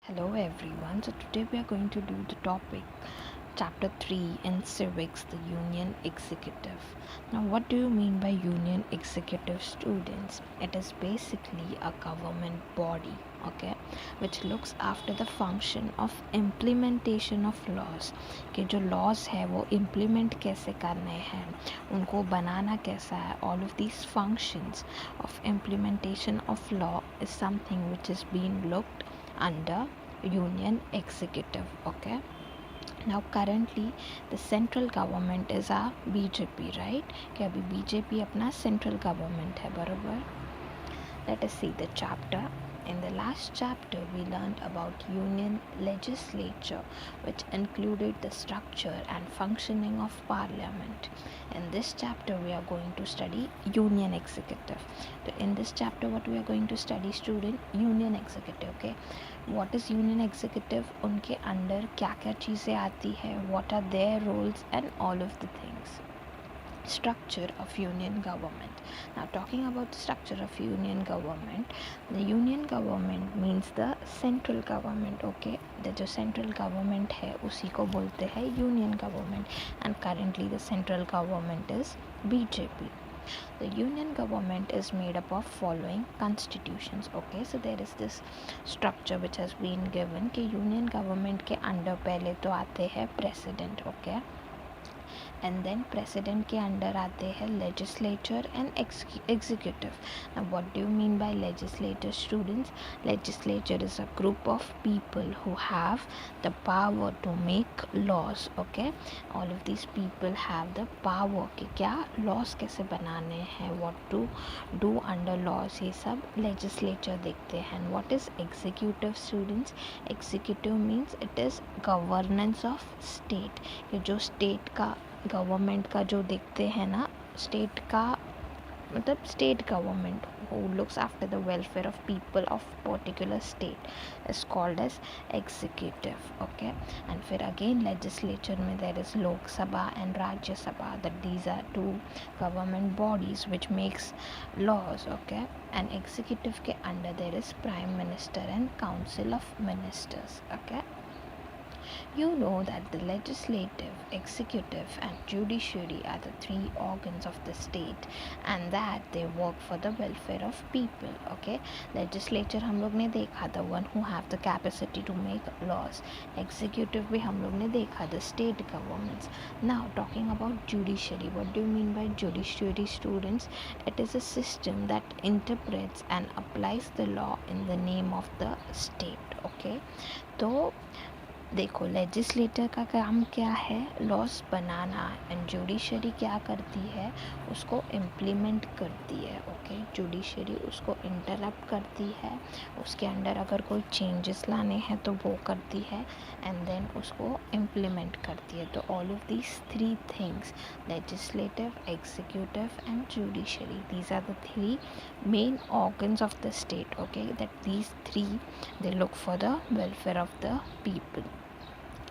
Hello everyone. So today we are going to do the topic chapter 3 in civics, the union executive. Now what do you mean by union executive, students? It is basically a government body, okay, which looks after the function of implementation of laws. कि जो laws है वो implement कैसे करने हैं, उनको बनाना कैसा है. All of these functions of implementation of law is something which is being looked under union executive. Okay, now currently the central government is a BJP, right? कि अभी BJP अपना central government है, बरोबर. Let us see the chapter. In the last chapter, we learned about union legislature, which included the structure and functioning of parliament. In this chapter, we are going to study union executive. So, in this chapter, what we are going to study, student, union executive. Okay, what is union executive? उनके under क्या क्या चीज़ें आती है? What are their roles and all of the things. Structure of union government. Now talking about the structure of union government, the union government means the central government. Okay, the जो central government है उसी को बोलते हैं union government, and currently the central government is BJP. The union government is made up of following constitutions. Okay, so there is this structure which has been given कि union government के under पहले तो आते हैं president. Okay, and then president के under आते हैं legislature and executive. Now what do you mean by legislator, students? Legislature is a group of people who have the power to make laws. Okay, all of this people have the power कि क्या laws कैसे बनाने हैं, what to do under laws, ये सब legislature देखते हैं. What is executive, students? Executive means it is governance of state. कि जो स्टेट का गवर्नमेंट का जो देखते हैं ना, स्टेट का मतलब state government who looks after the welfare of people of particular state is called as executive. Okay, and फिर again legislature में there is Lok Sabha and Rajya Sabha, that these are two government bodies which makes laws. Okay, and executive के under there is prime minister and council of ministers. Okay, you know that the legislative, executive, and judiciary are the three organs of the state, and that they work for the welfare of people. Okay, legislature हम लोग ने देखा, the one who have the capacity to make laws. Executive भी हम लोग ने देखा, the state governments. Now talking about judiciary, what do you mean by judiciary, students? It is a system that interprets and applies the law in the name of the state. Okay, तो देखो, legislator का काम क्या है? Loss banana. And judiciary क्या करती है? उसको इम्प्लीमेंट करती है. ओके, जुडिशरी उसको इंटरप्ट करती है, उसके अंडर अगर कोई चेंजेस लाने हैं तो वो करती है, एंड देन उसको इम्प्लीमेंट करती है. तो all of these three things, legislative, executive and judiciary, these are the three main organs of the state. Okay, that these three, they look for the welfare of the people.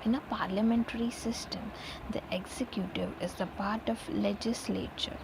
In a parliamentary system, the executive is the part of legislature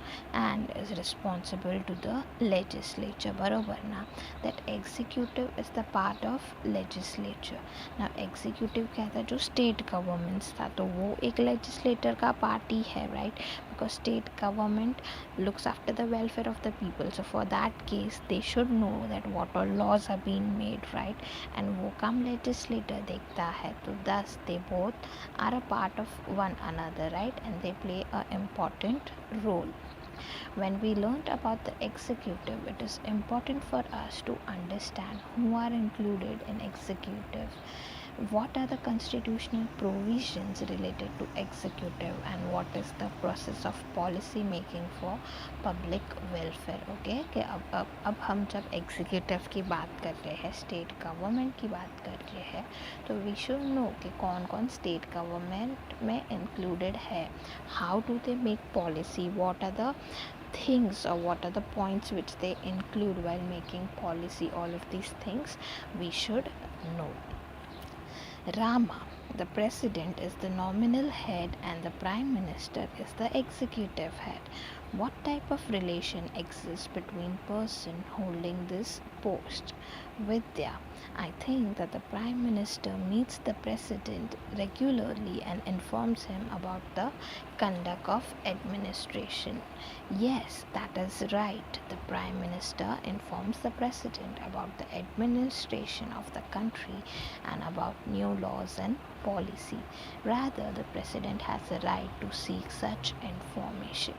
and is responsible to the legislature. बरोबर ना? That executive is the part of legislature. Now executive क्या था? जो state governments था, तो वो एक legislator का part ही है, right? Because state government looks after the welfare of the people. So for that case, they should know that what all laws are being made, right? And वो काम legislator देखता है. तो thus they both are a part of one another, right? And they play an important role. When we learnt about the executive, it is important for us to understand who are included in executive, what are the constitutional provisions related to executive, and what is the process of policy making for public welfare. Okay, कि अब हम जब executive की बात कर रहे हैं, state government की बात कर रहे हैं, तो वी शुड नो कि कौन कौन स्टेट गवर्नमेंट में इंक्लूडेड है, how do they make policy, what are the things or what are the points which they include while making policy. All of these things we should know. Rama, the president, is the nominal head and the prime minister is the executive head. What type of relation exists between person holding this post? Vidya, I think that the Prime Minister meets the President regularly and informs him about the conduct of administration. Yes, that is right. The Prime Minister informs the President about the administration of the country and about new laws and policy. Rather, the President has the right to seek such information.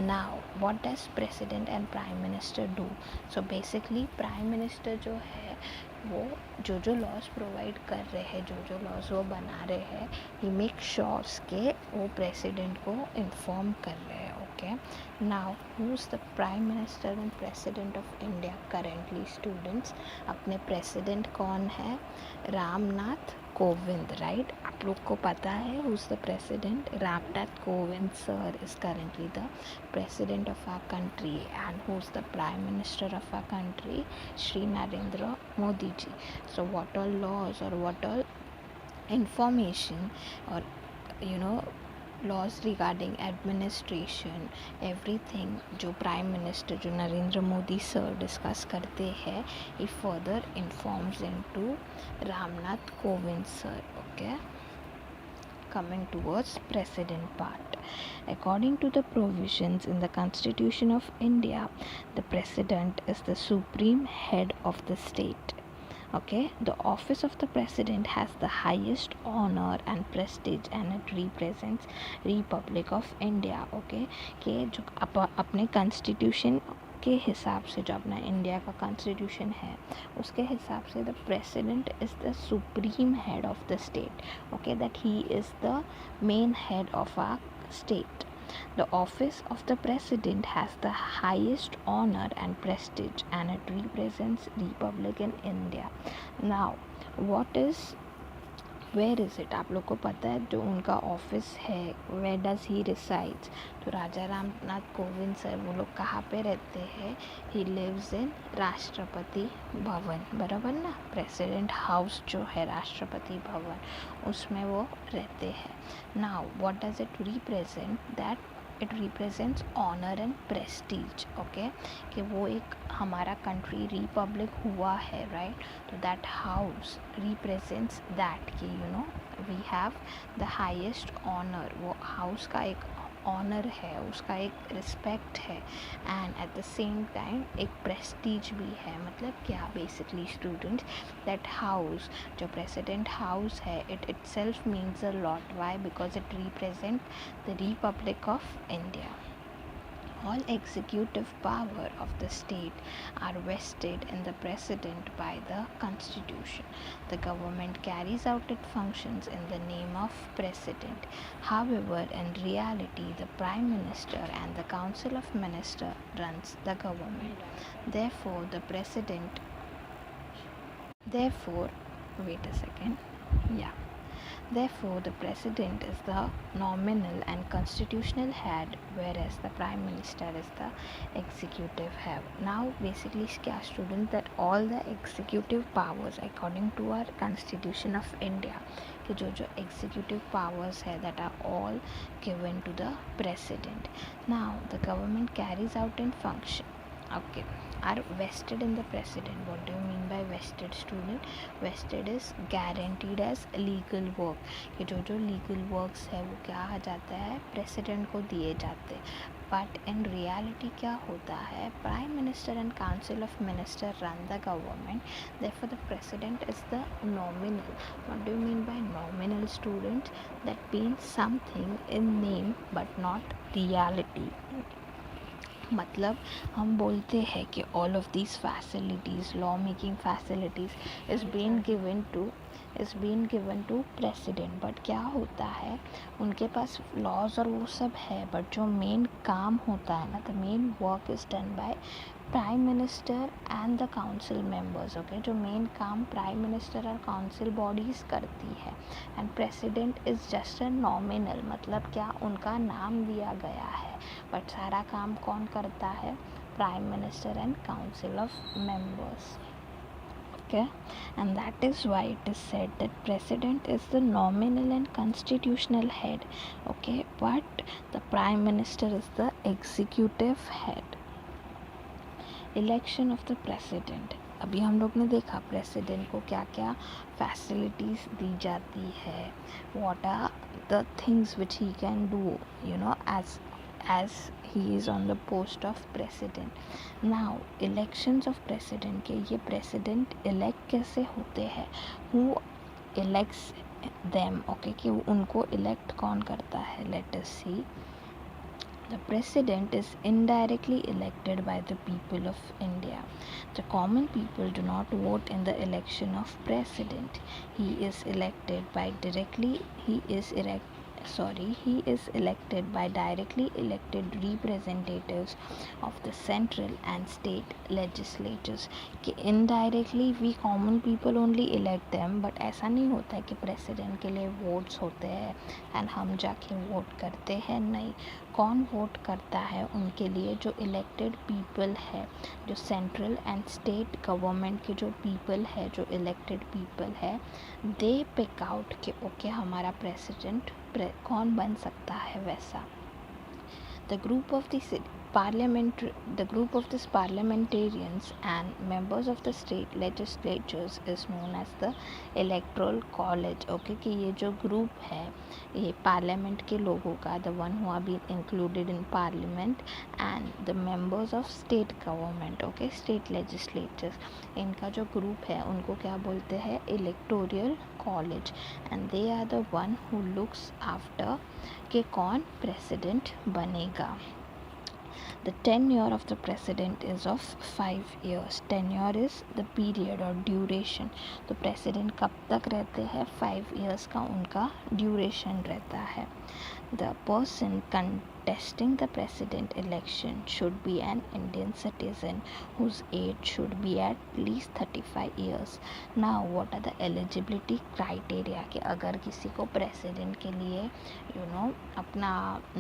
Now, what does President and Prime Minister do? So basically, Prime Minister जो है वो जो laws provide कर रहे हैं, जो laws वो बना रहे हैं, ही मेक श्योर्स के वो प्रेसिडेंट को इन्फॉर्म कर रहे हैं. Okay, now who is the prime minister and president of India currently? Students, अपने प्रेसिडेंट कौन है? रामनाथ कोविंद, राइट? आप लोग को पता है who is the president? Ramnath Kovind sir is currently the president of our country. And who's the prime minister of our country? Shri Narendra Modi ji. So what all laws or what all information or laws regarding administration, everything जो prime minister जो Narendra Modi sir discuss करते हैं, he further informs into Ramnath Kovind sir. Okay, coming towards president part. According to the provisions in the Constitution of India, the president is the supreme head of the state. Okay, the office of the president has the highest honor and prestige and it represents Republic of India. Okay, कि जो अपने constitution के हिसाब से जो अपना India का constitution है उसके हिसाब से the president is the supreme head of the state. Okay, that he is the main head of our state. The office of the president has the highest honor and prestige and it represents Republic in India. Now, where is it? आप लोग को पता है जो उनका office है, where does he resides? तो राजा Ramnath Kovind sir वो लोग कहाँ पे रहते हैं? he lives in Rashtrapati Bhavan, बराबर ना? प्रेसिडेंट हाउस जो है राष्ट्रपति भवन, उसमें वो रहते हैं. Now, what does it represent? That it represents honor and prestige. Okay, कि वो एक हमारा कंट्री रिपब्लिक हुआ है, राइट? तो दैट हाउस रिप्रेजेंट्स दैट कि we have the highest honour. वो हाउस का एक ऑनर है, उसका एक रिस्पेक्ट है and at the same time एक प्रेस्टीज भी है. मतलब क्या बेसिकली स्टूडेंट्स, दैट हाउस जो प्रेसिडेंट हाउस है it itself means a lot. Why? Because it represent the republic of India. All executive power of the state are vested in the president by the constitution. The government carries out its functions in the name of president. However, in reality, the prime minister and the council of ministers runs the government. Therefore, the president therefore wait a second. Yeah. Therefore, the president is the nominal and constitutional head, whereas the prime minister is the executive head. Now, basically, kya students, that all the executive powers, according to our Constitution of India, कि जो executive powers है, that are all given to the president. Now, the government carries out in function. Okay, are vested in the president. What do you mean by vested, student? Vested is guaranteed as legal work, कि जो legal works है वो क्या आ जाता है? President को दिए जाते. बट इन रियलिटी क्या होता है? Prime minister and council of minister run the government. Therefore the president is the nominal. What do you mean by nominal, students? That means something in name but not reality. मतलब हम बोलते हैं कि all of these facilities, law making facilities is been given to president. But क्या होता है, उनके पास laws और वो सब है, बट जो मेन काम होता है ना, the main work is done by prime minister and the council members. Okay, जो मेन काम प्राइम मिनिस्टर और काउंसिल बॉडीज़ करती है and president is just a nominal. मतलब क्या, उनका नाम दिया गया है बट सारा काम कौन करता है? Prime minister and council of members. Okay, and that is why it is said that president is the nominal and constitutional head. Okay, but the prime minister is the executive head. Election of the president, अभी हम लोग ने देखा president को क्या क्या facilities दी जाती है, what are the things which he can do as he is on the post of president. Now elections of president के ये president elect कैसे होते हैं, who elects them, okay, कि उनको elect कौन करता है. Let us see. The president is indirectly elected by the people of India. The common people do not vote in the election of president. He is elected by directly elected representatives of the central and state legislatures. कि indirectly we common people only elect them, but ऐसा नहीं होता है कि president के लिए votes होते हैं and हम जाके vote करते हैं. नहीं, कौन वोट करता है उनके लिए, जो इलेक्टेड पीपल है, जो सेंट्रल एंड स्टेट गवर्नमेंट के जो पीपल है, जो इलेक्टेड पीपल है, दे पिक आउट कि ओके हमारा प्रेसिडेंट कौन बन सकता है वैसा. The group of these parliamentarians and members of the state legislatures is known as the electoral college. Okay, कि ये जो group है ये parliament के लोगों का, the one who are being included in parliament and the members of state government, okay, state legislatures, इनका जो group है उनको क्या बोलते हैं, electoral college, and they are the one who looks after कि कौन president बनेगा. The tenure of the president is of 5 years. Tenure is the period or duration. तो president कब तक रहते हैं, 5 years का उनका duration रहता है. The person contesting the president election should be an Indian citizen whose age should be at least 35 years. Now what are the eligibility criteria कि अगर किसी को president के लिए अपना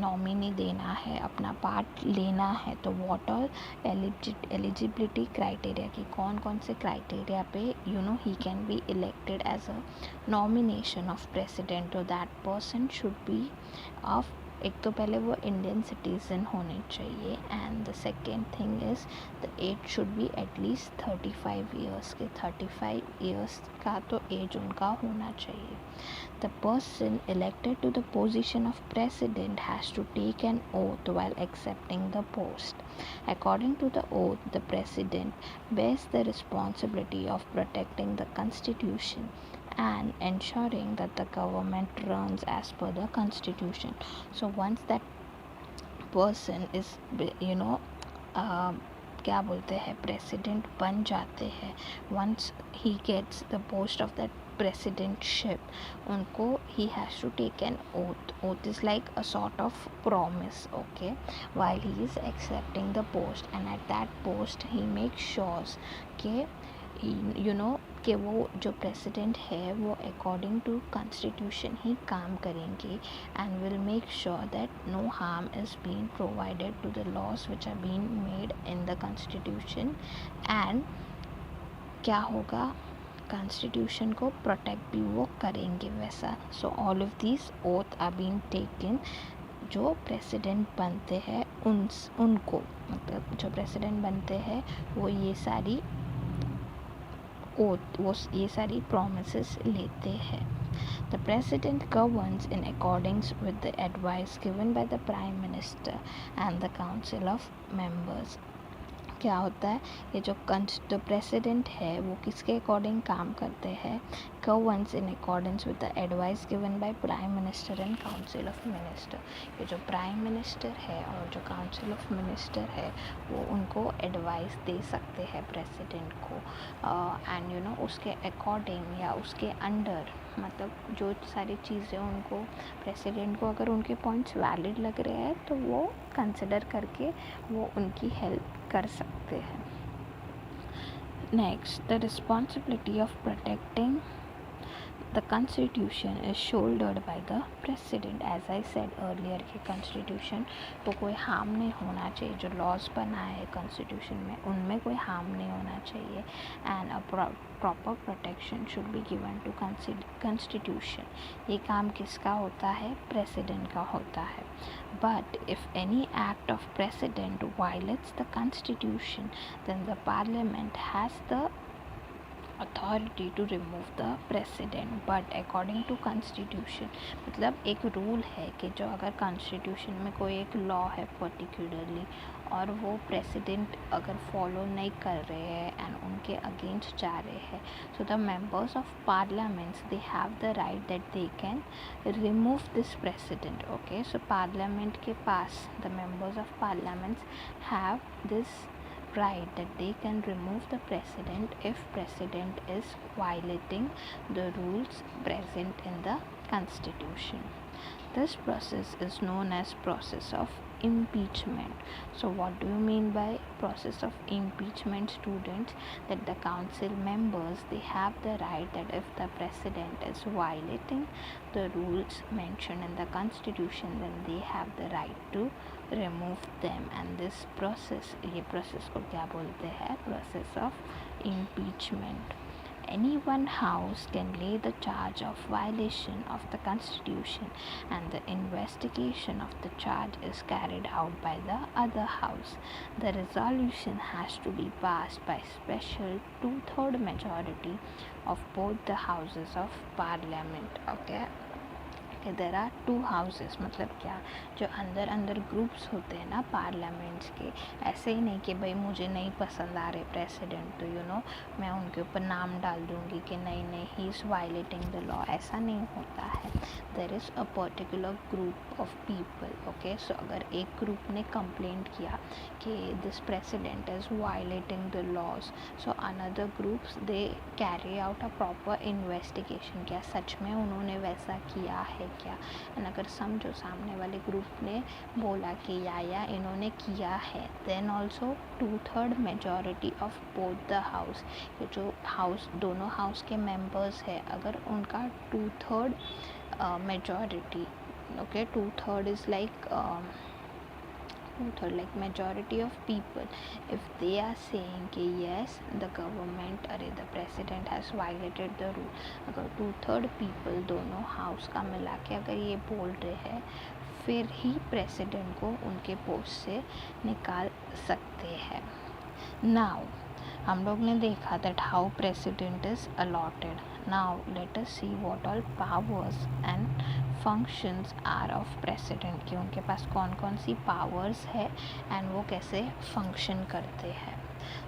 nominee देना है, अपना part लेना है, तो what are eligibility criteria कि कौन कौन से criteria पे he can be elected as a nomination of president. तो that person should be of, एक तो पहले वो इंडियन सिटीज़न होने चाहिए, and the second thing is the age should be at least 35 years के. 35 ईयर्स का तो एज उनका होना चाहिए. The person elected to the position of president has to take an oath while accepting the post. According to the oath, the president bears the responsibility of protecting the constitution and ensuring that the government runs as per the constitution. So once that person is क्या बोलते हैं, president बन जाते हैं, once he gets the post of that presidentship, उनको he has to take an oath. Oath is like a sort of promise, okay, while he is accepting the post, and at that post he makes sure कि कि वो जो president है वो according to constitution ही काम करेंगे, and will make sure that no harm is being provided to the laws which are being made in the constitution, and क्या होगा, कॉन्स्टिट्यूशन को प्रोटेक्ट भी वो करेंगे वैसा. So all of these oath are being taken. जो president बनते हैं उनको मतलब जो प्रेसिडेंट बनते हैं वो ये सारी वो ये सारी promises लेते हैं. The president governs in accordance with the advice given by the prime minister and the council of members. क्या होता है, ये जो प्रेसिडेंट है वो किसके अकॉर्डिंग काम करते हैं, governs in accordance with the advice given by prime minister and council of minister. ये जो प्राइम मिनिस्टर है और जो काउंसिल ऑफ मिनिस्टर है वो उनको एडवाइस दे सकते हैं प्रेसिडेंट को, एंड उसके अकॉर्डिंग या उसके अंडर, मतलब जो सारी चीज़ें उनको प्रेसिडेंट को अगर उनके पॉइंट्स वैलिड लग रहे हैं तो वो कंसिडर करके वो उनकी हेल्प कर सकते हैं. Next, the responsibility of protecting The constitution is shouldered by the president. As I said earlier कि constitution को कोई harm नहीं होना चाहिए, जो laws बनाए हैं constitution में उनमें कोई harm नहीं होना चाहिए, and a proper protection should be given to constitution. ये काम किसका होता है? president का होता है. But if any act of president violates the constitution, then the parliament has the authority to remove the president. But according to constitution, मतलब एक रूल है कि जो अगर constitution में कोई एक law है particularly और वो president अगर follow नहीं कर रहे हैं and उनके against जा रहे हैं, so the members of parliaments they have the right that they can remove this president. Okay, so parliament के पास the members of parliaments have this right that they can remove the president if president is violating the rules present in the constitution. This process is known as process of impeachment. So what do you mean by process of impeachment, students? That the council members they have the right that if the president is violating the rules mentioned in the constitution, then they have the right to remove them. And this process, ये process को क्या बोलते हैं? Process of impeachment. Any one house can lay the charge of violation of the constitution, and the investigation of the charge is carried out by the other house. The resolution has to be passed by special 2/3 majority of both the houses of parliament. Okay, there are 2 houses. मतलब क्या, जो अंदर अंदर groups होते हैं ना parliaments के, ऐसे ही नहीं कि भाई मुझे नहीं पसंद आ रहे प्रेसिडेंट तो मैं उनके ऊपर नाम डाल दूँगी कि नहीं he is violating the law. ऐसा नहीं होता है. There is a particular group of people. Okay, so अगर एक ग्रुप ने कंप्लेंट किया कि this president is violating the laws, so another groups they carry out a proper investigation. क्या सच में उन्होंने वैसा किया है क्या? एंड अगर समझो सामने वाले ग्रुप ने बोला कि या इन्होंने किया है, then also 2/3 majority of both the house, ये जो हाउस दोनों हाउस के मेंबर्स है, अगर उनका 2/3 majority, okay 2/3 is like 2/3 like majority of people, if they are saying कि yes the government अरे the president has violated the rule, अगर 2/3 people दोनों हाउस का मिला के अगर ये बोल रहे हैं, फिर ही प्रेसिडेंट को उनके पोस्ट से निकाल सकते हैं. नाउ हम लोग ने देखा that how president is allotted. Now let us see what all powers and functions are of president, कि उनके पास कौन कौन सी पावर्स है एंड वो कैसे फंक्शन करते हैं.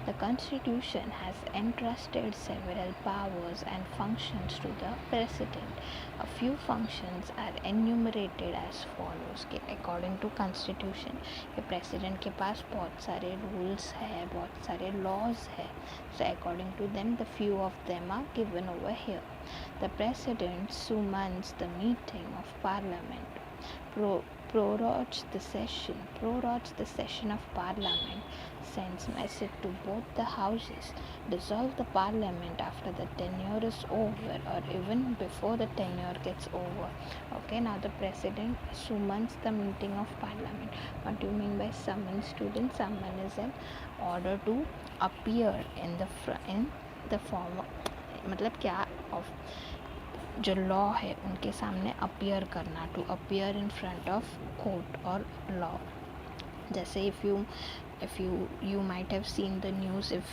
The Constitution has entrusted several powers and functions to the President. A few functions are enumerated as follows. कि according to Constitution, कि President के पास बहुत सारे rules है, बहुत सारे laws है. So according to them, the few of them are given over here. The President summons the meeting of Parliament, prorogues the session of Parliament, sends message to both the houses, dissolve the Parliament after the tenure is over or even before the tenure gets over. Okay, now the President summons the meeting of Parliament. What do you mean by summon, students? Summon is an order to appear in the form of, मतलब क्या, of जो law है उनके सामने appear करना, to appear in front of court और law. जैसे if you might have seen the news, if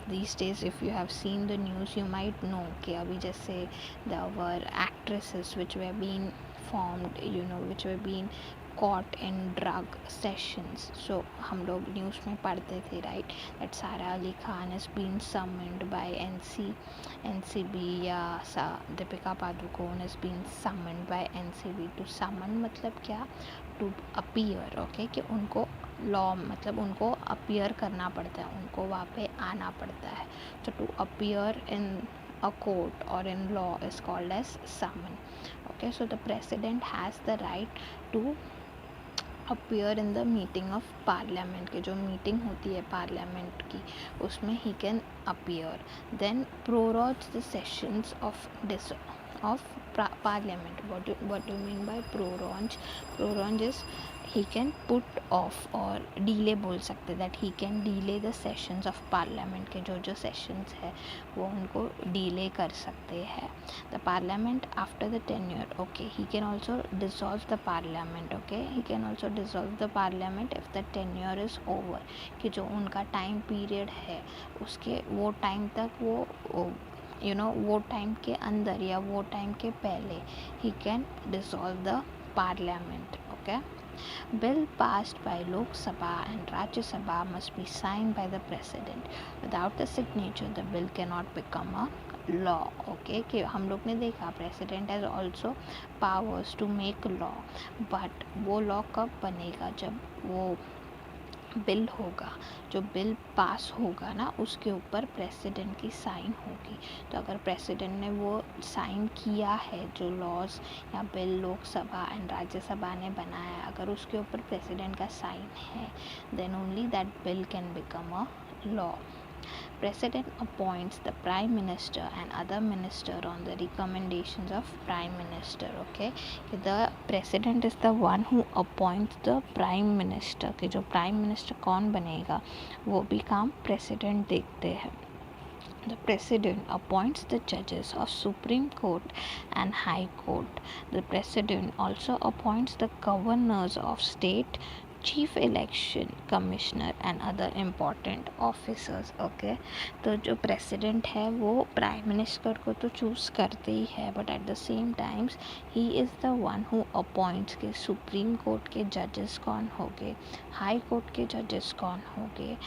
these days if you have seen the news, you might know कि अभी जैसे there were actresses which were being formed, which were being caught in drug sessions. So हम लोग news में पढ़ते थे, right, that Sara Ali Khan has been summoned by NCB, या Deepika Padukone has been summoned by NCB. to summon मतलब क्या, to appear. Okay, कि उनको लॉ मतलब उनको अपीयर करना पड़ता है, उनको वहाँ पे आना पड़ता है. So to appear in a court or in law is called as summon. Okay, so the president has the right to appear in the meeting of parliament के जो meeting होती है parliament की उसमें he can appear. Then proroge the sessions of parliament. What do you mean by proroge? Proroge is he can put off or delay बोल सकते that he can delay the sessions of parliament के जो sessions है वो उनको delay कर सकते हैं. The parliament after the tenure, okay, he can also dissolve the parliament, okay, he can also dissolve the parliament if the tenure is over कि जो उनका time period है उसके वो time तक वो वो टाइम के अंदर या वो टाइम के पहले he can dissolve the parliament. Okay. Bill passed by Lok Sabha and Rajya Sabha must be signed by the president. Without the signature, the bill cannot become a law. Okay, कि हम लोग ने देखा president has also powers to make law, but वो law कब बनेगा जब वो बिल होगा. जो बिल पास होगा ना उसके ऊपर प्रेसिडेंट की साइन होगी. तो अगर प्रेसिडेंट ने वो साइन किया है जो लॉज या बिल लोकसभा एंड राज्यसभा ने बनाया अगर उसके ऊपर प्रेसिडेंट का साइन है then only that bill can become a law. President appoints the Prime Minister and other minister on the recommendations of Prime Minister. Okay, the President is the one who appoints the Prime Minister. कि जो Prime Minister कौन बनेगा वो भी काम President देखते हैं. The President appoints the judges of Supreme Court and High Court. The President also appoints the governors of state, chief election commissioner and other important officers. Okay, तो जो प्रेसिडेंट है वो प्राइम मिनिस्टर को तो choose करते ही है but at the same times he is the one who appoints के supreme court के जजेस कौन होंगे, हाई कोर्ट के जजेस कौन होंगे,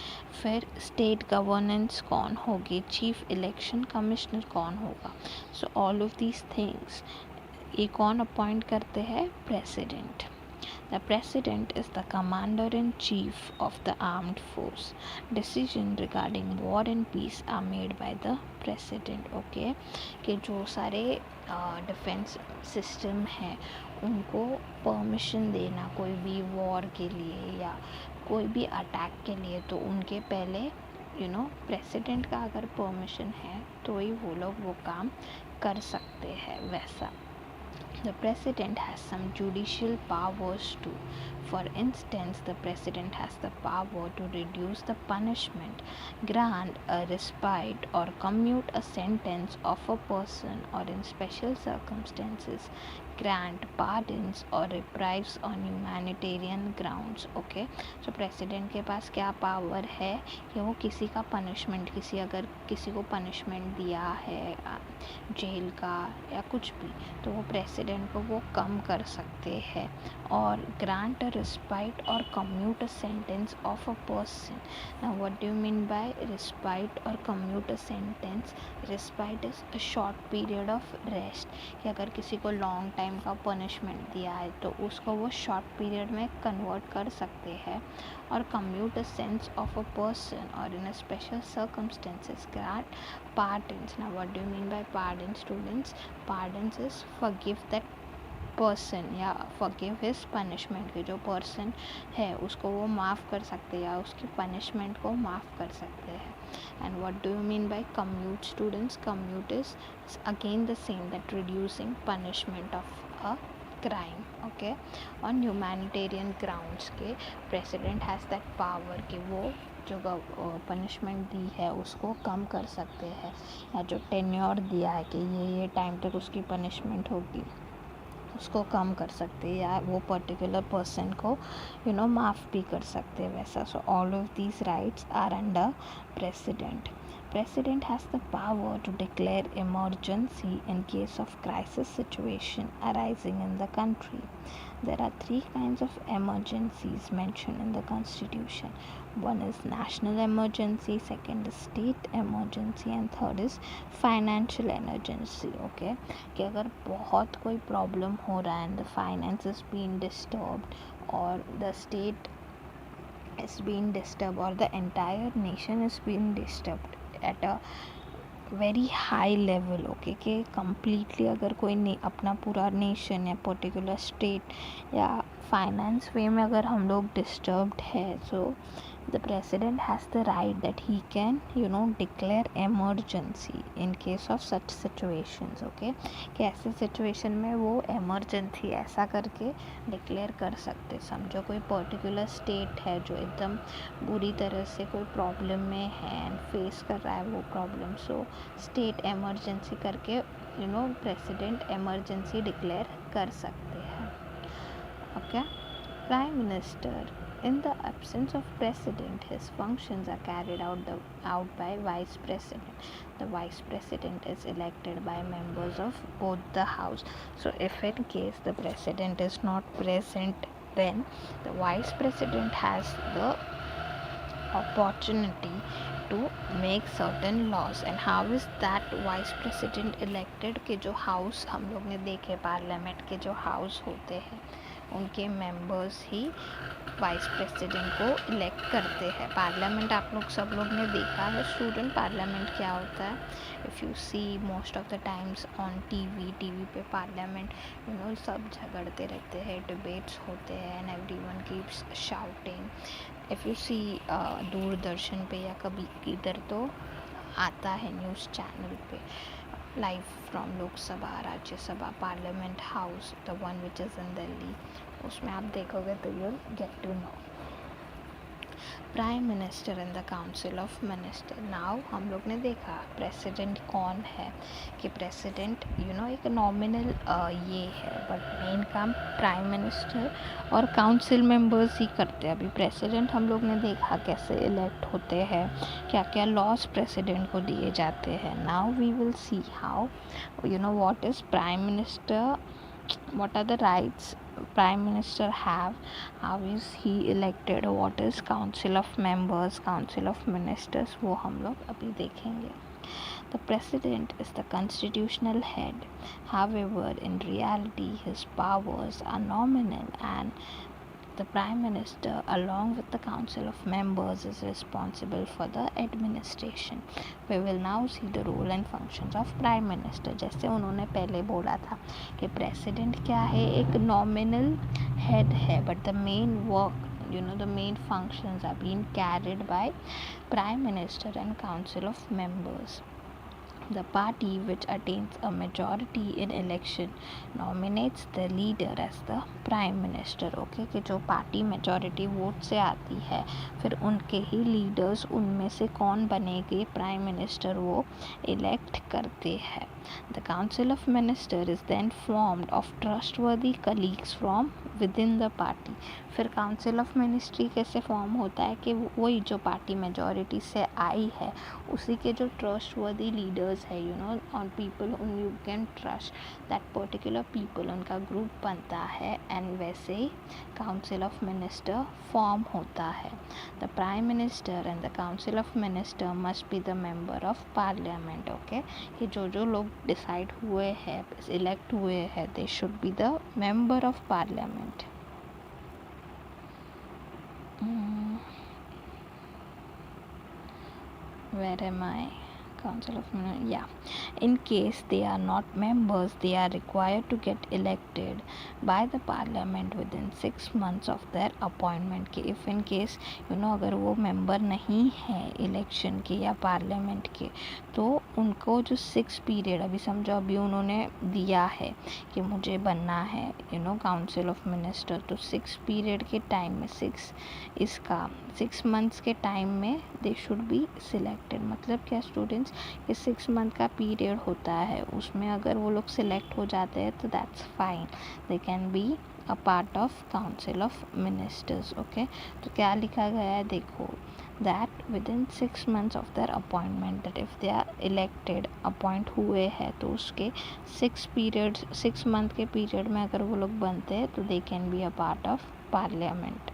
फिर स्टेट गवर्नेंस कौन होगी, चीफ इलेक्शन कमिश्नर कौन होगा. सो ऑल ऑफ दीज थिंग्स ये कौन अपॉइंट करते हैं? President. The President is the Commander-in-Chief of the Armed Force. Decisions regarding war and peace are made by the President. Okay, कि जो सारे डिफेंस सिस्टम है उनको परमिशन देना कोई भी वॉर के लिए या कोई भी अटैक के लिए तो उनके पहले प्रेसिडेंट का अगर परमिशन है तो ही वो लोग वो काम कर सकते हैं. वैसा the president has some judicial powers too. For instance, the president has the power to reduce the punishment, grant a respite or commute a sentence of a person or in special circumstances grant pardons or reprieves on humanitarian grounds. Okay, so president के पास क्या power है कि वो किसी का punishment अगर किसी को पनिशमेंट दिया है जेल का या कुछ भी तो वो प्रेसिडेंट को वो कम कर सकते हैं. और ग्रांट अ रिस्पाइट और commute a sentence of a person. Now what do you mean by respite और commute a sentence? Respite is a short period of rest कि अगर किसी को लॉन्ग टाइम का पनिशमेंट दिया है तो उसको वो शॉर्ट पीरियड में कन्वर्ट कर सकते हैं. और commute a sense of a person और in a special circumstances grant pardons. Now what do you mean by pardon, students? Pardons is forgive that person या forgive his punishment कि जो person है उसको वो माफ़ कर सकते हैं या उसकी punishment को माफ़ कर सकते हैं. And what do you mean by commute, students? Commute is again the same, that reducing punishment of a crime. Okay, on humanitarian grounds के president has that power कि वो जो पनिशमेंट दी है उसको कम कर सकते हैं या जो टेन्योर दिया है कि ये टाइम तक उसकी पनिशमेंट होगी उसको कम कर सकते हैं या वो पर्टिकुलर पर्सन को माफ़ भी कर सकते हैं वैसा. So all of these rights are under president. President has the power to declare emergency in case of crisis situation arising in the country. There are 3 kinds of emergencies mentioned in the Constitution. One is national emergency, second is state emergency and third is financial emergency. Okay, कि अगर बहुत कोई problem हो रहा है and the finance is being disturbed or the state is being disturbed or the entire nation is being disturbed at a very high level. Okay, कि completely अगर कोई अपना पूरा नेशन या पर्टिकुलर स्टेट या फाइनेंस वे में अगर हम लोग डिस्टर्ब्ड है, सो the president has the right that he can declare emergency in case of such situations. okay, कि ऐसे सिचुएशन में वो emergency ऐसा करके डिक्लेयर कर सकते. समझो कोई पर्टिकुलर स्टेट है जो एकदम बुरी तरह से कोई प्रॉब्लम में है एंड फेस कर रहा है वो प्रॉब्लम, सो स्टेट एमरजेंसी करके प्रेसिडेंट एमरजेंसी डिक्लेयर कर सकते हैं. Okay. Prime Minister. In the absence of President, his functions are carried out by Vice President. The Vice President is elected by members of both the House. So if in case the President is not present, then the Vice President has the opportunity to make certain laws. And how is that Vice President elected? कि जो House हम लोग ने देखे parliament के जो House होते हैं उनके मेंबर्स ही वाइस प्रेसिडेंट को इलेक्ट करते हैं. पार्लियामेंट आप लोग सब लोग ने देखा है स्टूडेंट, पार्लियामेंट क्या होता है. If you see most of the times on TV पे पार्लियामेंट सब झगड़ते रहते हैं, डिबेट्स होते हैं and everyone keeps shouting. If you see Doordarshan पे या कभी इधर तो आता है न्यूज़ चैनल पे live from Lok Sabha, Rajya Sabha, parliament house, the one which is in Delhi. उसमें आप देखोगे तो you get to know. Prime minister and the council of minister. Now हम लोग ने देखा प्रेसिडेंट कौन है, कि प्रेसिडेंट एक नॉमिनल ये है, बट मेन काम प्राइम मिनिस्टर और काउंसिल मेंबर्स ही करते हैं. अभी प्रेसिडेंट हम लोग ने देखा कैसे इलेक्ट होते हैं, क्या क्या लॉज प्रेसिडेंट को दिए जाते हैं. Now we will see how what is prime minister, what are the rights prime minister have, how is he elected, what is council of members, council of ministers, वो हम लोग अभी देखेंगे. The president is the constitutional head. However, in reality his powers are nominal and the prime minister along with the council of members is responsible for the administration. We will now see the role and functions of prime minister. जैसे उन्होंने पहले बोला था कि president क्या है, एक nominal head है, but the main work the main functions are being carried by prime minister and council of members. The party which attains a majority in election nominates the leader as the prime minister. okay, कि जो party majority vote से आती है फिर उनके ही leaders उनमें से कौन बनेंगे प्राइम मिनिस्टर वो इलेक्ट करते हैं. The council of minister is then formed of trustworthy colleagues from within the party. फिर काउंसिल ऑफ मिनिस्ट्री कैसे फॉर्म होता है कि वही जो पार्टी मेजॉरिटी से आई है उसी के जो ट्रस्टवर्दी लीडर्स है on people whom you can trust, that particular people उनका ग्रुप बनता है एंड वैसे ही काउंसिल ऑफ मिनिस्टर फॉर्म होता है. The prime minister and the council of minister must be the member of parliament. Okay, कि जो लोग डिसाइड हुए हैं, इलेक्ट हुए हैं, they should be the member of parliament. Where am I? Council of Ministers. Yeah. In case they are not members, they are required to get elected by the parliament within 6 months of their appointment. के if in case अगर वो member नहीं है election के या parliament के, तो उनको जो 6 पीरियड अभी समझो अभी उन्होंने दिया है कि मुझे बनना है काउंसिल ऑफ मिनिस्टर, तो 6 पीरियड के टाइम में 6 मंथ्स के टाइम में दे शुड बी सिलेक्टेड. मतलब क्या स्टूडेंट्स, ये 6 मंथ का पीरियड होता है, उसमें अगर वो लोग सिलेक्ट हो जाते हैं तो that's fine, they can be a part of council of ministers. Okay, तो क्या लिखा गया है देखो, that within 6 months of their appointment, that if they are elected, appoint हुए हैं, तो उसके 6 मंथ के पीरियड में अगर वो लोग बनते हैं तो they can be a part of parliament.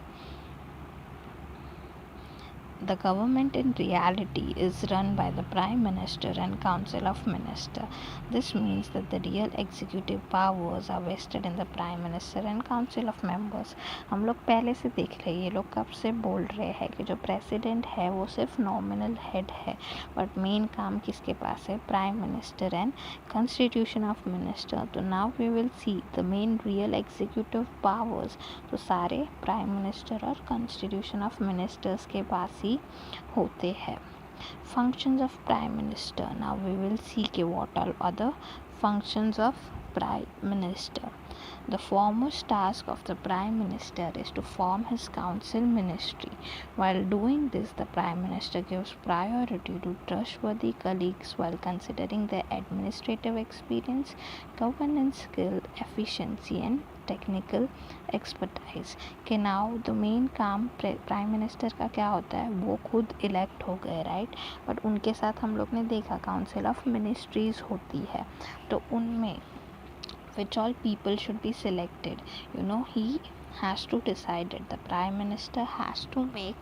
the government in reality is run by the Prime Minister and Council of Minister. This means that the real executive powers are vested in the Prime Minister and Council of Members. हम लोग पहले से देख रहे हैं, ये लोग कब से बोल रहे हैं कि जो प्रेसिडेंट है वो सिर्फ नॉमिनल हेड है, बट मेन काम किसके पास है? Prime minister and constitution of minister. तो now we will see the main real executive powers. तो सारे प्राइम मिनिस्टर और कॉन्स्टिट्यूशन ऑफ मिनिस्टर्स के पास ही होते हैं. Functions of Prime Minister. Now we will see what all other functions of Prime Minister. The foremost task of the Prime Minister is to form his council ministry. While doing this, the Prime Minister gives priority to trustworthy colleagues while considering their administrative experience, governance skill, efficiency, and technical expertise. कि now the main काम prime minister का क्या होता है? वो खुद elect हो गए, राइट, बट उनके साथ हम लोग ने देखा काउंसिल ऑफ मिनिस्ट्रीज होती है. तो उनमें which all people should be selected, he has to decide it. The prime minister has to make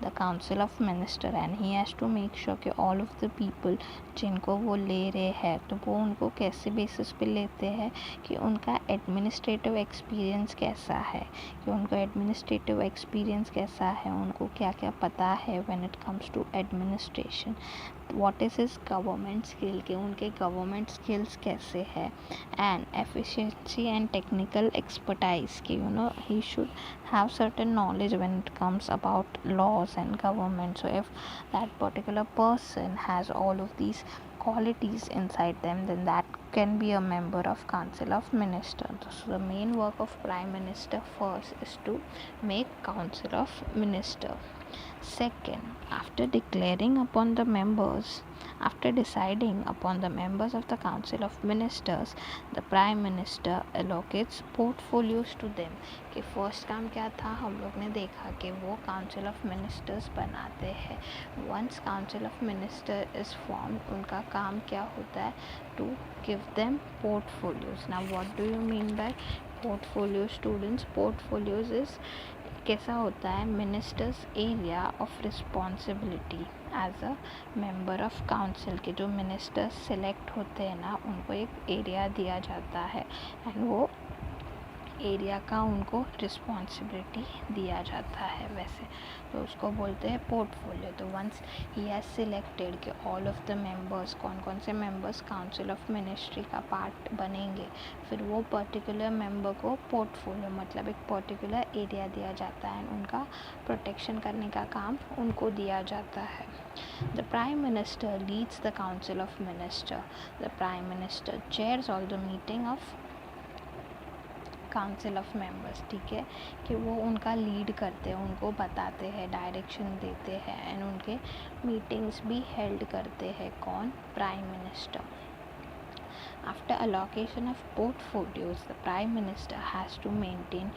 the council of minister and he has to make sure कि all of the people जिनको वो ले रहे हैं तो वो उनको कैसे बेसिस पे लेते हैं कि उनका एडमिनिस्ट्रेटिव एक्सपीरियंस कैसा है, कि उनको एडमिनिस्ट्रेटिव एक्सपीरियंस कैसा है, उनको क्या क्या पता है when it comes to administration, what is his government skill, कि उनके गवर्नमेंट स्किल्स कैसे है, and efficiency and technical expertise कि he should have certain knowledge when it comes about laws and government. So if that particular person has all of these qualities inside them, then that can be a member of council of ministers. So the main work of prime minister first is to make council of minister. Second, after deciding upon the members of the council of ministers, the prime minister allocates portfolios to them. कि first काम क्या था? हम लोग ने देखा कि वो काउंसिल ऑफ मिनिस्टर्स बनाते हैं. Once council of minister is formed, उनका काम क्या होता है? To give them portfolios. Now what do you mean by portfolio students? Portfolios is कैसा होता है? Ministers area of responsibility as a member of council. के जो मिनिस्टर्स सेलेक्ट होते हैं ना, उनको एक एरिया दिया जाता है एंड वो एरिया का उनको रिस्पॉन्सिबिलिटी दिया जाता है वैसे, तो उसको बोलते हैं पोर्टफोलियो. तो वंस ही हैज़ सिलेक्टेड कि ऑल ऑफ द मेंबर्स, कौन कौन से मेंबर्स काउंसिल ऑफ मिनिस्ट्री का पार्ट बनेंगे, फिर वो पर्टिकुलर मेंबर को पोर्टफोलियो मतलब एक पर्टिकुलर एरिया दिया जाता है एंड उनका प्रोटेक्शन करने का काम उनको दिया जाता है. The prime minister leads the council of minister. The prime minister chairs all the meeting of council of members. ठीक है, कि वो उनका लीड करते हैं, उनको बताते हैं, डायरेक्शन देते हैं एंड उनके मीटिंग्स भी हेल्ड करते हैं. कौन? Prime minister. After allocation of portfolios, the Prime Minister has to maintain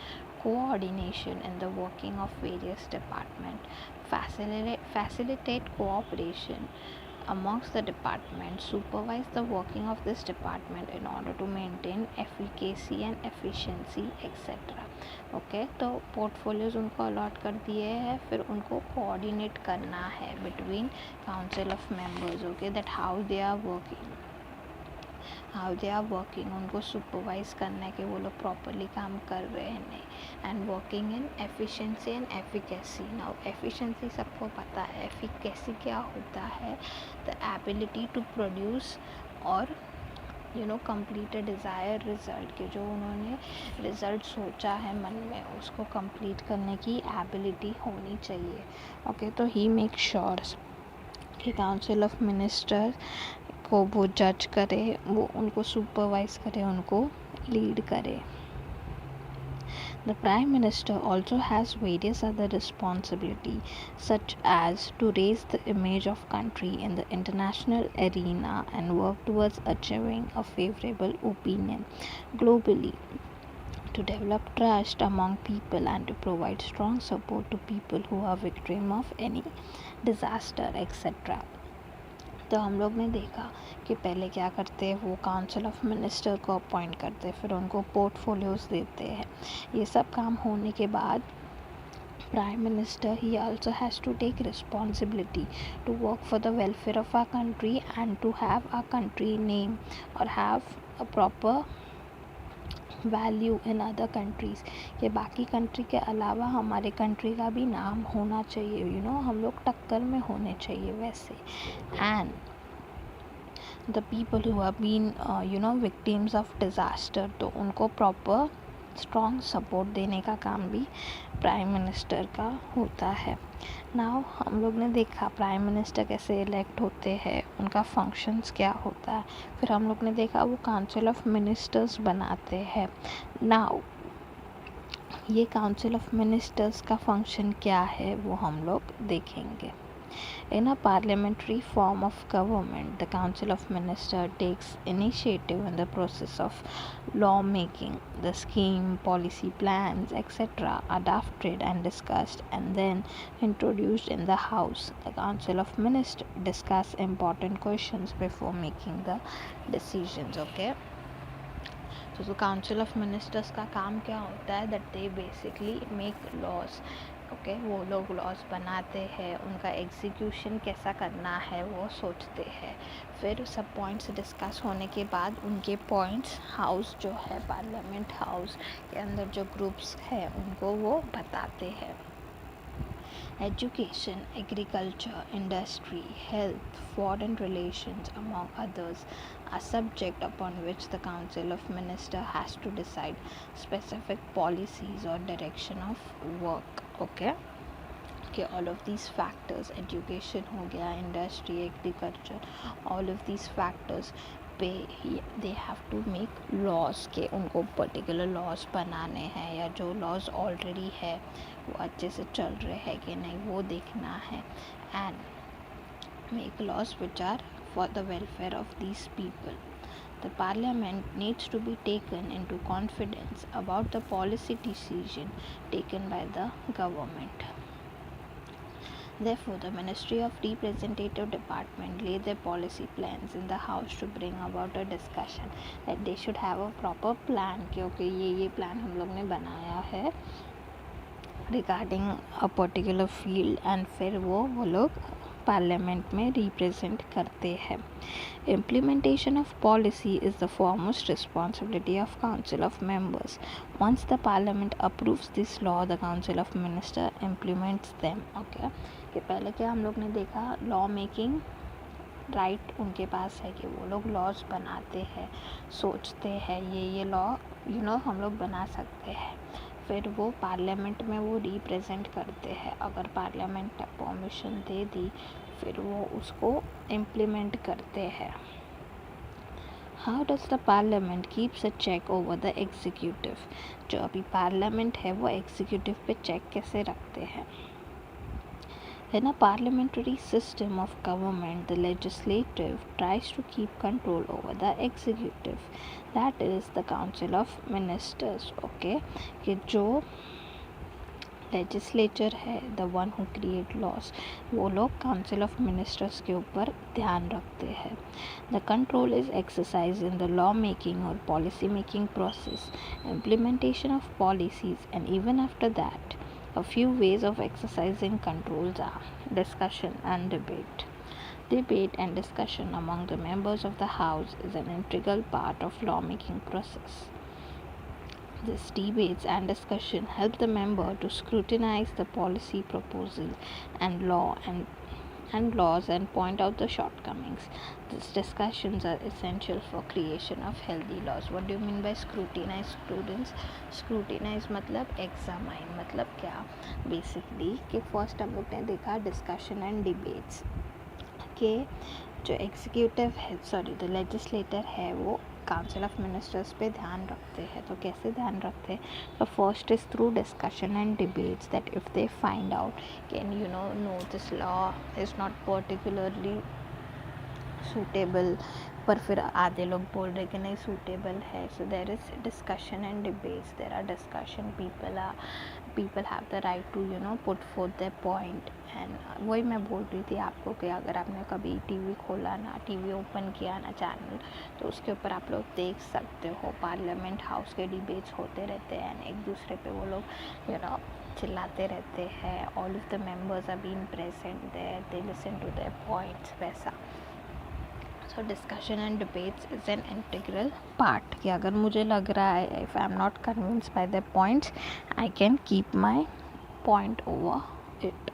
coordination in the working of various departments, facilitate cooperation amongst the departments, supervise the working of this department in order to maintain efficacy and efficiency etc. Okay, तो portfolios उनको allot कर दिए हैं, फिर उनको coordinate करना है between council of members. Okay, that how they are working, उनको सुपरवाइज करना है कि वो लोग प्रॉपरली काम कर रहे हैं नहीं. And working in efficiency and efficacy. Now efficiency सबको पता है, एफिकेसी क्या होता है? द एबिलिटी टू प्रोड्यूस और कंप्लीट अ डिज़ायर रिज़ल्ट, कि जो उन्होंने रिज़ल्ट सोचा है मन में उसको कंप्लीट करने की एबिलिटी होनी चाहिए. ओके, तो ही मेक श्योर कि काउंसिल ऑफ मिनिस्टर को वो जज करे, वो उनको सुपरवाइज करे, उनको लीड करे. The Prime Minister also has various other responsibilities, such as to raise the image of country in the international arena and work towards achieving a favorable opinion globally, to develop trust among people and to provide strong support to people who are victim of any disaster etc. तो हम लोग ने देखा कि पहले क्या करते हैं, वो काउंसिल ऑफ मिनिस्टर को अपॉइंट करते हैं, फिर उनको पोर्टफोलियोज देते हैं. ये सब काम होने के बाद Prime Minister, he also has to take responsibility to work for the welfare of our country and to have our country name or have a proper value in other countries कि बाकी कंट्री के अलावा हमारे country का भी नाम होना चाहिए, हम लोग टक्कर में होने चाहिए वैसे. And the people who have been victims of disaster, तो उनको प्रॉपर स्ट्रॉन्ग सपोर्ट देने का काम भी प्राइम मिनिस्टर का होता है. नाउ हम लोग ने देखा प्राइम मिनिस्टर कैसे इलेक्ट होते हैं, उनका फंक्शंस क्या होता है. फिर हम लोग ने देखा वो काउंसिल ऑफ मिनिस्टर्स बनाते हैं. नाउ ये काउंसिल ऑफ मिनिस्टर्स का फंक्शन क्या है वो हम लोग देखेंगे. In a parliamentary form of government, the Council of Ministers takes initiative in the process of lawmaking. The scheme, policy plans, etc. are drafted and discussed and then introduced in the House. The Council of Ministers discuss important questions before making the decisions. Okay. So the Council of Ministers का काम क्या होता है, that they basically make laws. Okay वो लोग laws बनाते हैं, उनका एग्जीक्यूशन कैसा करना है वो सोचते हैं. फिर सब पॉइंट्स डिस्कस होने के बाद उनके पॉइंट्स हाउस जो है पार्लियामेंट हाउस के अंदर जो ग्रुप्स है उनको वो बताते हैं. Education, agriculture, industry, health, foreign relations, among others, are subject upon which the Council of Ministers has to decide specific policies or direction of work. Okay, all of these factors, education हो गया, industry, agriculture, all of these factors पे they have to make laws के उनको particular laws बनाने हैं या जो laws already है वो अच्छे से चल रहे हैं कि नहीं वो देखना है. And make laws which are for the welfare of these people. The parliament needs to be taken into confidence about the policy decision taken by the government. Therefore, the Ministry of Representative Department lay their policy plans in the House to bring about a discussion that they should have a proper plan कि okay ये plan हम लोग ने बनाया है regarding a particular field and फिर वो लोग पार्लियामेंट में रिप्रेजेंट करते हैं. Implementation of policy is the foremost responsibility of Council of Members. Once the Parliament approves this law, the Council of Ministers implements them. Okay, कि पहले क्या हम लोग ने देखा, लॉ मेकिंग राइट उनके पास है कि वो लोग लॉज बनाते हैं, सोचते हैं ये लॉ हम लोग बना सकते हैं. फिर वो पार्लियामेंट में वो रिप्रेजेंट करते हैं. अगर पार्लियामेंट परमिशन दे दी फिर वो उसको इम्प्लीमेंट करते हैं. How does the parliament keeps a check over the executive. जो अभी पार्लियामेंट है वो एग्जीक्यूटिव पे चेक कैसे रखते हैं. In a parliamentary system of government, the legislative tries to keep control over the executive, that is the Council of Ministers. Okay, कि जो लेजिस्लेचर है, the one who create laws, वो लोग काउंसिल ऑफ मिनिस्टर्स के ऊपर ध्यान रखते हैं. The control is exercise in the law making और policy making process, implementation of policies and even after that. A few ways of exercising controls are discussion and debate. Debate and discussion among the members of the House is an integral part of lawmaking process. These debates and discussion help the member to scrutinize the policy proposal and laws and point out the shortcomings. These discussions are essential for creation of healthy laws. What do you mean by scrutinize, students? Scrutinize मतलब examine, मतलब क्या basically कि first हम लोग ने देखा discussion and debates के जो एग्जीक्यूटिव है द लेजिस्लेटर है वो काउंसिल ऑफ मिनिस्टर्स पे ध्यान रखते हैं. तो कैसे ध्यान रखते हैं, तो first is through discussion and debates that if they find out can no this law is not particularly suitable, पर फिर आधे लोग बोल रहे कि नहीं सूटेबल है. So there is discussion and debates, there are discussion, people have the right to put forth their point. And वही मैं बोल रही थी आपको कि अगर आपने कभी टीवी खोला ना, टीवी ओपन किया ना चैनल, तो उसके ऊपर आप लोग देख सकते हो पार्लियामेंट हाउस के डिबेट्स होते रहते हैं. एंड एक दूसरे पे वो लोग चिल्लाते रहते हैं. All of the members are being present there, they listen to their points, वैसा. So discussion and debates is an integral part. कि अगर मुझे लग रहा है if I am not convinced by the points, I can keep my point over it.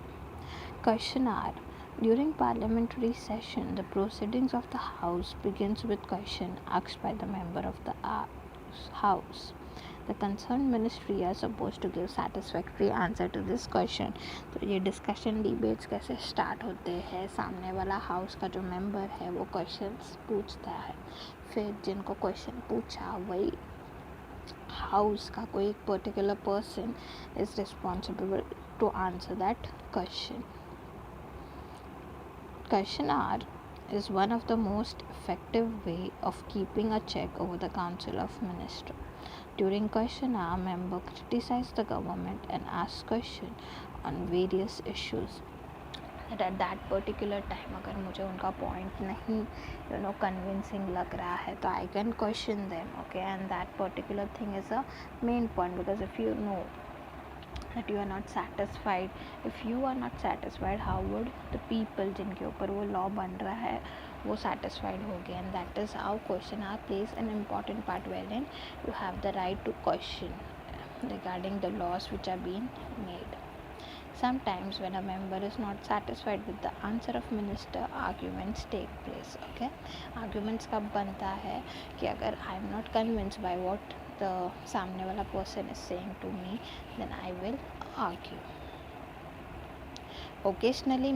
Question R. During parliamentary session, the proceedings of the House begins with question asked by the member of the House. The concerned ministry are supposed to give satisfactory answer to this question. तो ये discussion debates कैसे start होते हैं, सामने वाला house का जो member है वो क्वेश्चंस पूछता है, फिर जिनको क्वेश्चन पूछा वही हाउस का कोई एक particular person is responsible to answer that question. Question R is one of the most effective way of keeping a check over the Council of Ministers. During question R, member criticize the government and ask question on various issues. At that particular time अगर मुझे उनका point नहीं convincing लग रहा है, तो I can question them. Okay, and that particular thing is a main point, because if you know that you are not satisfied, if you are not satisfied, how would the people जिनके ऊपर वो law बन रहा है वो satisfied हो गए. And that is how question R plays an important part, wherein you have the right to question regarding the laws which are being made. Sometimes when a member is not satisfied with the answer of minister, arguments take place. Okay, arguments कब बनता है कि अगर I am not convinced by what the सामने वाला person is saying to me, then I will argue. Occasionally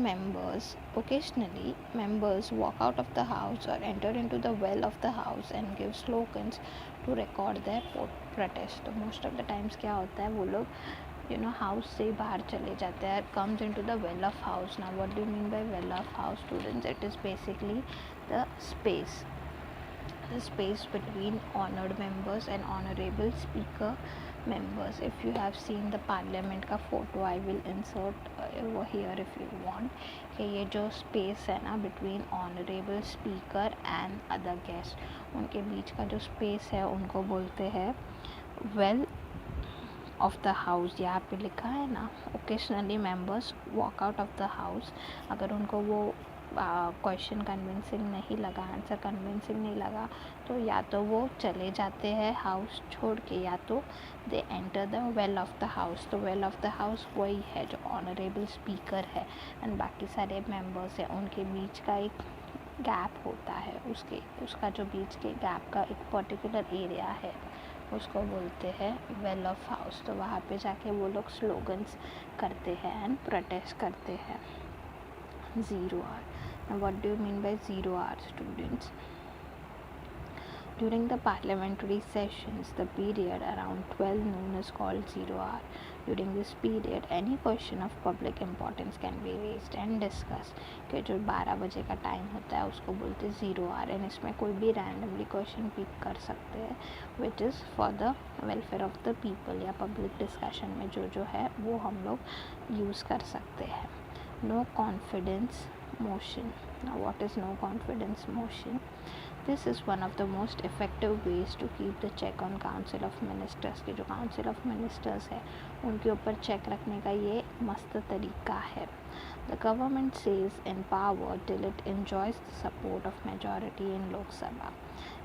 members walk out of the house or enter into the well of the house and give slogans to record their protest. तो most of the times क्या होता है, वो लोग house से बाहर चले जाते हैं, comes into the well of house. Now what do you mean by well of house, students? It is basically the space between honored members and honorable speaker members. If you have seen the parliament का photo, I will insert over here if you want, कि ये जो space है ना between honorable speaker and other guest, उनके बीच का जो space है उनको बोलते हैं well of the house. यहाँ पे लिखा है ना, occasionally members walk out of the house. अगर उनको वो क्वेश्चन कन्विंसिंग नहीं लगा, आंसर कन्विंसिंग नहीं लगा, तो या तो वो चले जाते हैं हाउस छोड़ के, या तो they enter the well of the house. तो वेल ऑफ द हाउस वही है जो ऑनरेबल स्पीकर है एंड बाकी सारे मेंबर्स हैं, उनके बीच का एक गैप होता है, उसका जो बीच के गैप का एक पर्टिकुलर एरिया है उसको बोलते हैं वेल ऑफ हाउस. तो वहाँ पे जाके वो लोग स्लोगन्स करते हैं एंड प्रोटेस्ट करते हैं. 0 hour. Now what do you mean by 0 hour, students? During the parliamentary sessions, the period around 12 noon is called 0 hour. During this period, any question of public importance can be raised and discussed. कि जो 12 बजे का time होता है उसको बोलते हैं 0 hour, and इसमें कोई भी रैंडमली क्वेश्चन पिक कर सकते हैं which is for the welfare of the people, या पब्लिक डिस्कशन में जो है वो हम लोग यूज़ कर सकते हैं. No confidence motion. Now what is no confidence motion? This is one of the most effective ways to keep the check on Council of Ministers. कि जो Council of Ministers है उनके ऊपर चेक रखने का ये मस्त तरीका है. The government stays in power till it enjoys the support of majority in Lok Sabha.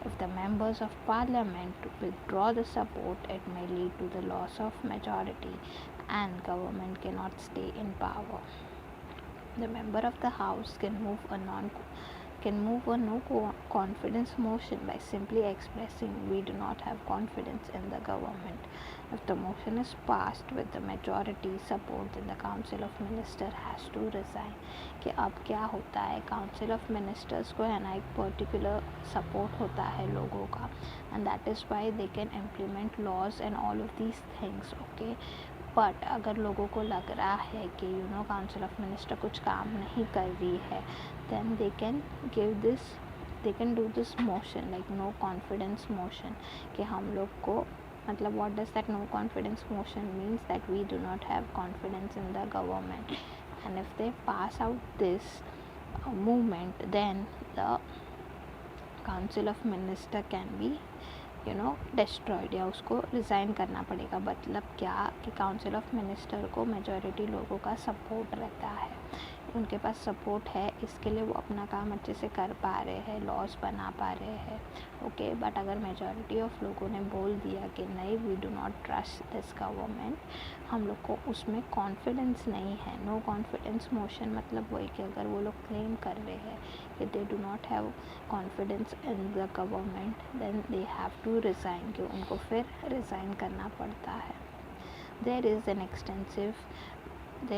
If the members of parliament withdraw the support, it may lead to the loss of majority and government cannot stay in power. The member of the house can move a no confidence motion by simply expressing we do not have confidence in the government. If the motion is passed with the majority support, then the council of ministers has to resign. कि अब क्या होता है, council of ministers को है ना एक particular support होता है लोगों का, and that is why they can implement laws and all of these things. Okay, but अगर लोगों को लग रहा है कि काउंसिल ऑफ मिनिस्टर कुछ काम नहीं कर रही है, then they can give this they can do this motion like no confidence motion कि हम लोग को मतलब what does that no confidence motion means that we do not have confidence in the government, and if they pass out this movement then the council of minister can be destroyed या उसको resign करना पड़ेगा. मतलब क्या कि council of minister को majority लोगों का सपोर्ट रहता है, उनके पास सपोर्ट है, इसके लिए वो अपना काम अच्छे से कर पा रहे हैं, लॉज बना पा रहे हैं. ओके, बट अगर मेजॉरिटी ऑफ लोगों ने बोल दिया कि नहीं we do not trust this government, हम लोग को उसमें कॉन्फिडेंस नहीं है, नो कॉन्फिडेंस मोशन मतलब वही कि अगर वो लोग क्लेम कर रहे हैं कि they do not have confidence in the government then they have to resign, कि उनको फिर रिज़ाइन करना पड़ता है. there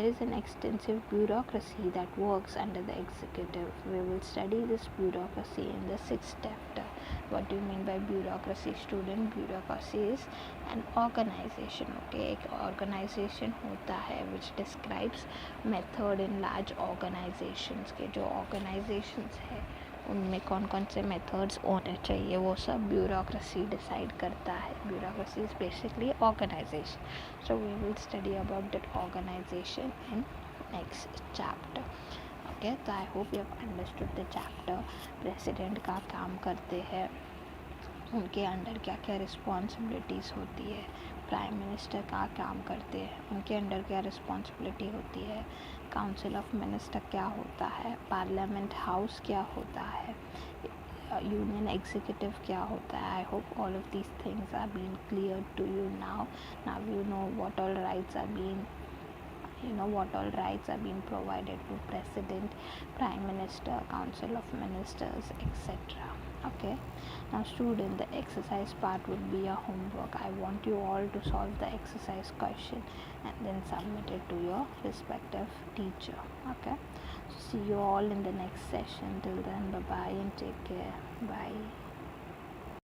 is an extensive bureaucracy that works under the executive. We will study this bureaucracy in the 6th chapter. What do you mean by bureaucracy, student? Bureaucracy is an organization. Okay, एक organization होता है which describes method in large organizations. के जो organizations है उनमें कौन कौन से मेथड्स होने चाहिए वो सब ब्यूरोक्रेसी डिसाइड करता है. Bureaucracy is basically organisation. So we will study about that organisation in next chapter. Okay, तो I hope you have understood the chapter. President का काम करते हैं, उनके अंडर क्या क्या रिस्पॉन्सिबिलिटीज़ होती है, प्राइम मिनिस्टर का काम करते हैं, उनके अंडर क्या रिस्पॉन्सिबिलिटी होती है, काउंसिल ऑफ मिनिस्टर क्या होता है, पार्लियामेंट हाउस क्या होता है, यूनियन एग्जीक्यूटिव क्या होता है. I hope all of these things are been clear to you now you know what all rights are being provided to president, prime minister, council of ministers, etc. Okay, now student, the exercise part would be a homework. I want you all to solve the exercise question and then submit it to your respective teacher. Okay, so see you all in the next session. Till then, bye bye and take care. Bye.